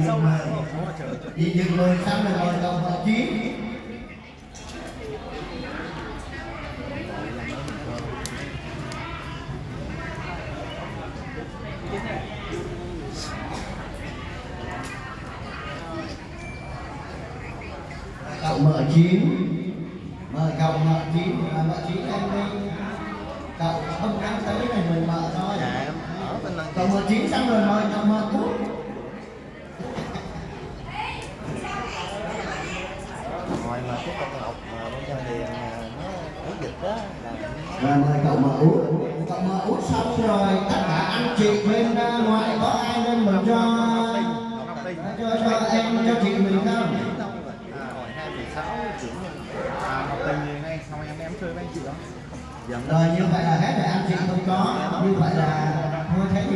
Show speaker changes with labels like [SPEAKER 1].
[SPEAKER 1] sâu mà
[SPEAKER 2] đi dừng người xong rồi ngồi đồng vào chiến. Cậu mở chiến, mời cậu mở chiến, mở chiến em đi. Cậu không dám tới này mình mở thôi. Cậu mở chiến xong rồi mời cậu mở cút.
[SPEAKER 1] ngoài mà cái con ngọc bên trong thì nó dịch đó
[SPEAKER 2] Rồi mời cậu mở út. Cậu mở út xong rồi tất cả anh chị bên ngoài có ai lên mở cho em cho chị mình không?
[SPEAKER 1] hồi 2/16 chuyển Ngọc Tình ngay xong em chơi với anh chị đó.
[SPEAKER 2] Rồi như vậy là hết rồi, anh chị không có, như vậy là thôi thế thì